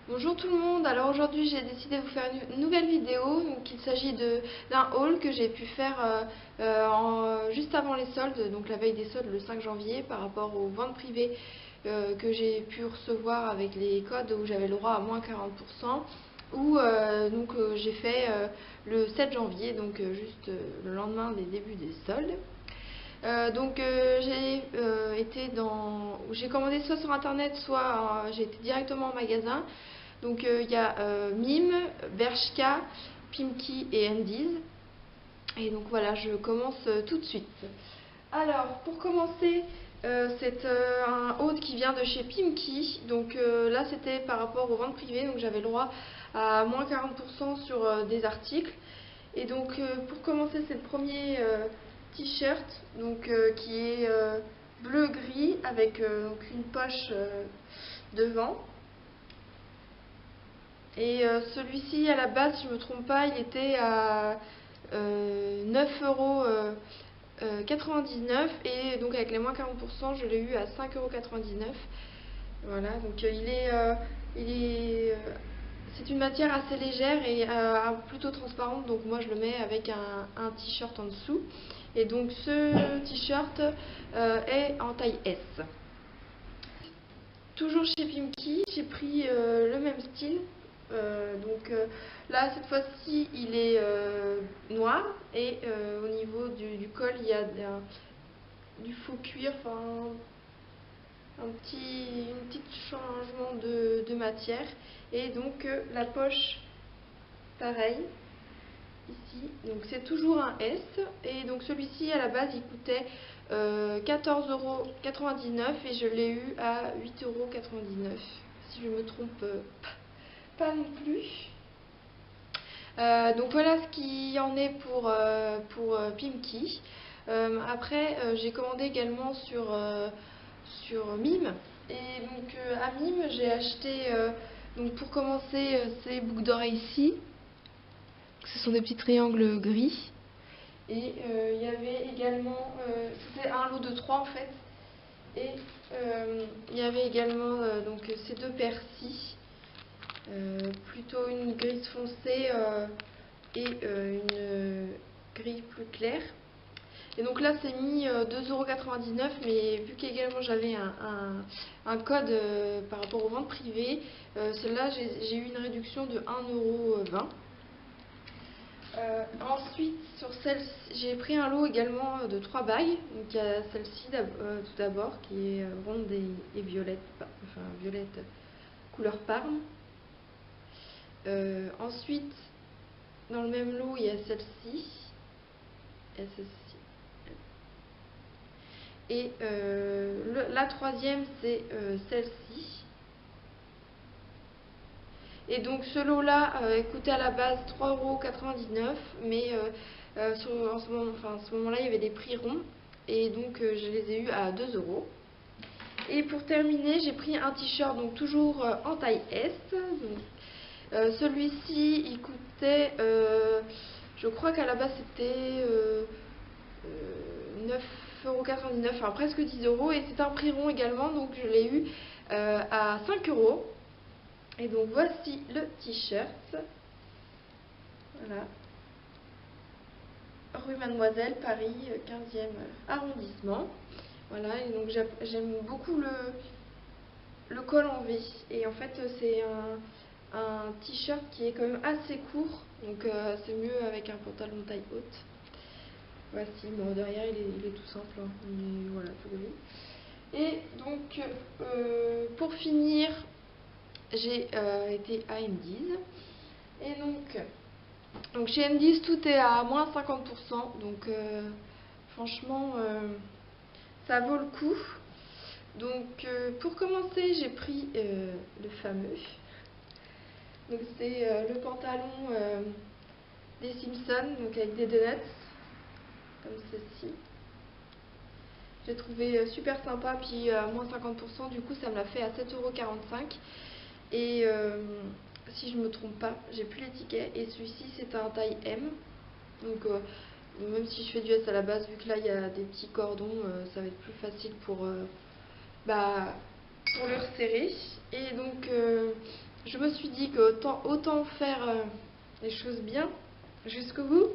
Bonjour tout le monde, alors aujourd'hui j'ai décidé de vous faire une nouvelle vidéo. Donc il s'agit d'un haul que j'ai pu faire juste avant les soldes, donc la veille des soldes le 5 janvier, par rapport aux ventes privées que j'ai pu recevoir avec les codes où j'avais le droit à moins 40%, ou j'ai fait le 7 janvier, donc juste le lendemain des débuts des soldes. J'ai commandé soit sur internet, soit j'ai été directement en magasin. Donc il y a Mime, Bershka, Pimki et Andes. Et donc voilà, je commence tout de suite. Alors pour commencer, c'est un haul qui vient de chez Pimki. Donc là c'était par rapport aux ventes privées, donc j'avais le droit à moins 40% sur des articles. Et donc pour commencer, c'est le premier t-shirt qui est bleu-gris avec donc une poche devant. Et celui-ci, à la base, si je ne me trompe pas, il était à 9,99 € et donc avec les moins 40%, je l'ai eu à 5,99 €. Voilà, donc c'est une matière assez légère et plutôt transparente, donc moi je le mets avec un t-shirt en dessous. Et donc ce t-shirt est en taille S. Toujours chez Pimki, j'ai pris le même style. Là, cette fois-ci, il est noir et au niveau du col, il y a du faux cuir, enfin un petit changement de matière. Et donc la poche, pareil, ici. Donc c'est toujours un S. Et donc celui-ci, à la base, il coûtait 14,99 € et je l'ai eu à 8,99 €, si je me trompe pas non plus. Donc voilà ce qu'il y en est pour Pimki. Après, j'ai commandé également sur Mime. Et donc à Mime, j'ai acheté, donc pour commencer, ces boucles d'oreilles ici. Ce sont des petits triangles gris. Et il y avait également, c'était un lot de 3 en fait. Et il y avait également donc ces deux paires-ci. Plutôt une grise foncée et une gris plus claire. Et donc là c'est mis 2,99 €, mais vu qu'également j'avais un code par rapport aux ventes privées, celle-là j'ai eu une réduction de 1,20 €. Ensuite, sur celle-ci, j'ai pris un lot également de 3 bagues. Donc il y a celle-ci tout d'abord qui est ronde et violette, enfin violette couleur parme. Ensuite, dans le même lot, il y a celle-ci et celle-ci. Et la troisième, c'est celle-ci. Et donc ce lot-là coûtait à la base 3,99 €, mais en ce moment-là, il y avait des prix ronds. Et donc je les ai eus à 2 €. Et pour terminer, j'ai pris un t-shirt, donc toujours en taille S. Celui-ci, il coûtait, je crois qu'à la base c'était 9,99 €, enfin presque 10 €. Et c'est un prix rond également, donc je l'ai eu à 5 €. Et donc voici le t-shirt. Voilà. Rue Mademoiselle, Paris, 15e arrondissement. Voilà, et donc j'aime beaucoup le col en V. Et en fait, c'est un t-shirt qui est quand même assez court, donc c'est mieux avec un pantalon taille haute. Voici, bon, derrière il est tout simple, hein, mais voilà, tout joli. Et donc, pour finir, j'ai été à Andes. Et donc chez Andes, tout est à moins 50%, donc franchement, ça vaut le coup. Donc pour commencer, j'ai pris le fameux. Donc c'est le pantalon des Simpsons, donc avec des donuts, comme ceci. J'ai trouvé super sympa, puis à moins 50%, du coup ça me l'a fait à 7,45 €. Et si je me trompe pas, j'ai plus les tickets. Et celui-ci c'est un taille M. Donc même si je fais du S à la base, vu que là il y a des petits cordons, ça va être plus facile pour le resserrer. Et donc je me suis dit que autant faire les choses bien jusqu'au bout.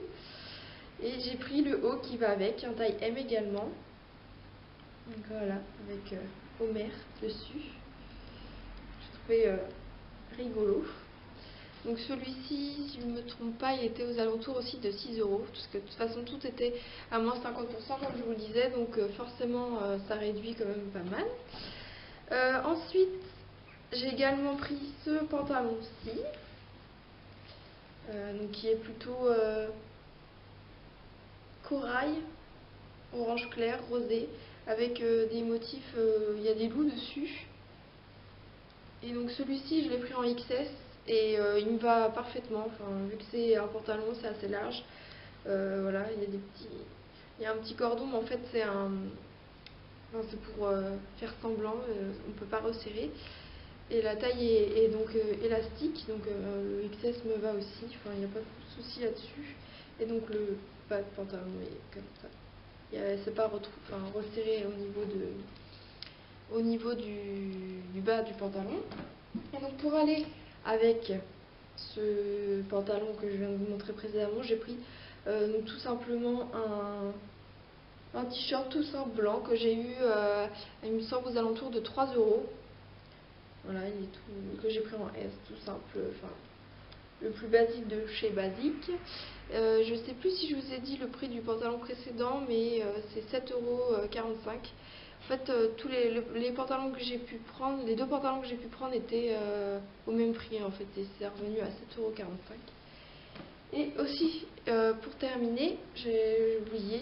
Et j'ai pris le haut qui va avec, un taille M également. Donc voilà, avec Homer dessus. J'ai trouvé rigolo. Donc celui-ci, si je ne me trompe pas, il était aux alentours aussi de 6 euros, parce que de toute façon tout était à moins 50% comme je vous le disais, donc forcément ça réduit quand même pas mal. Ensuite, j'ai également pris ce pantalon-ci, donc qui est plutôt corail, orange clair, rosé, avec des motifs, il y a des loups dessus. Et donc celui-ci, je l'ai pris en XS et il me va parfaitement. Enfin, vu que c'est un pantalon, c'est assez large. Voilà, il y a un petit cordon, mais en fait c'est c'est pour faire semblant. On peut pas resserrer. Et la taille est donc élastique, donc le XS me va aussi. Enfin, il n'y a pas de souci là-dessus. Et donc le bas de pantalon est comme ça. C'est pas resserré au niveau du bas du pantalon. Et donc pour aller avec ce pantalon que je viens de vous montrer précédemment, j'ai pris tout simplement un t-shirt tout simple blanc que j'ai eu, il me semble, aux alentours de 3 euros. Voilà, il est tout, que j'ai pris en S, tout simple, enfin le plus basique de chez Basique. Je sais plus si je vous ai dit le prix du pantalon précédent, mais c'est 7,45 €. En fait, tous les pantalons que j'ai pu prendre, les deux pantalons que j'ai pu prendre étaient au même prix en fait, et c'est revenu à 7,45 €. Et aussi, pour terminer, j'ai oublié,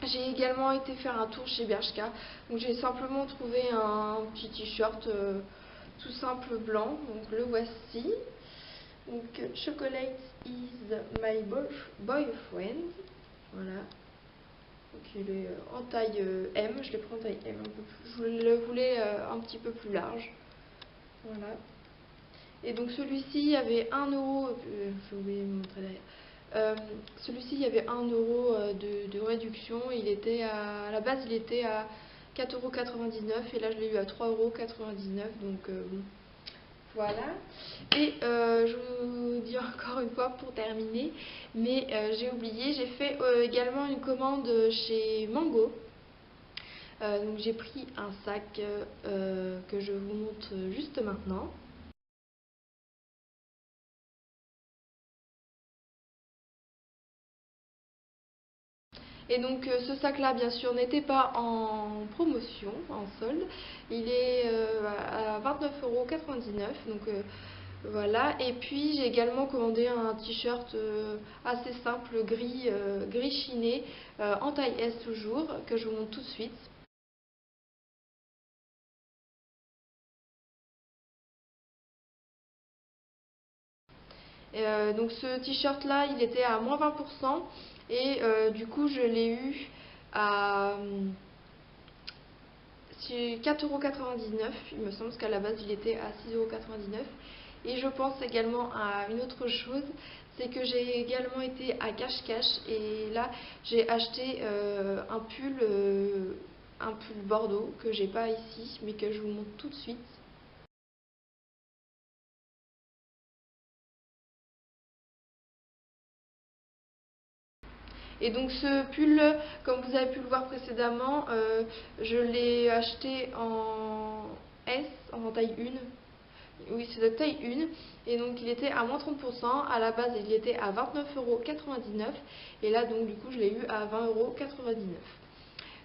j'ai également été faire un tour chez Bershka. Donc j'ai simplement trouvé un petit t-shirt tout simple blanc, donc le voici. Donc Chocolate is my boyfriend. Voilà. Donc il est en taille M, je l'ai pris en taille M un peu plus. Je le voulais un petit peu plus large. Voilà. Et donc celui-ci, il y avait 1 euro, j'ai oublié de vous montrer derrière. Celui-ci, il y avait 1 euro de réduction. Il était à la base, il était à 4,99 € et là je l'ai eu à 3,99 €. Donc bon, voilà. Et je vous dis encore une fois pour terminer, mais j'ai oublié, j'ai fait également une commande chez Mango. Donc j'ai pris un sac que je vous montre juste maintenant. Et donc ce sac-là, bien sûr, n'était pas en promotion, en solde. Il est à 29,99 €. Donc voilà. Et puis j'ai également commandé un t-shirt assez simple, gris chiné, en taille S toujours, que je vous montre tout de suite. Donc ce t-shirt là, il était à moins 20% et du coup je l'ai eu à 4,99 €, il me semble, parce qu'à la base il était à 6,99 €. Et je pense également à une autre chose, c'est que j'ai également été à Cache-Cache et là j'ai acheté un pull bordeaux que j'ai pas ici mais que je vous montre tout de suite. Et donc ce pull, comme vous avez pu le voir précédemment, je l'ai acheté en S, en taille 1. Oui, c'est de taille 1. Et donc il était à moins 30%. À la base, il était à 29,99 €. Et là, donc du coup, je l'ai eu à 20,99 €.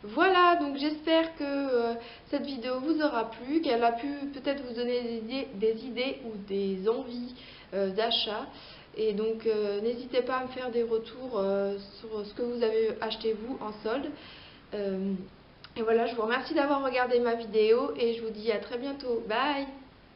Voilà, donc j'espère que cette vidéo vous aura plu, qu'elle a pu peut-être vous donner des idées ou des envies d'achat. Et donc n'hésitez pas à me faire des retours sur ce que vous avez acheté vous en solde. Et voilà, je vous remercie d'avoir regardé ma vidéo et je vous dis à très bientôt. Bye!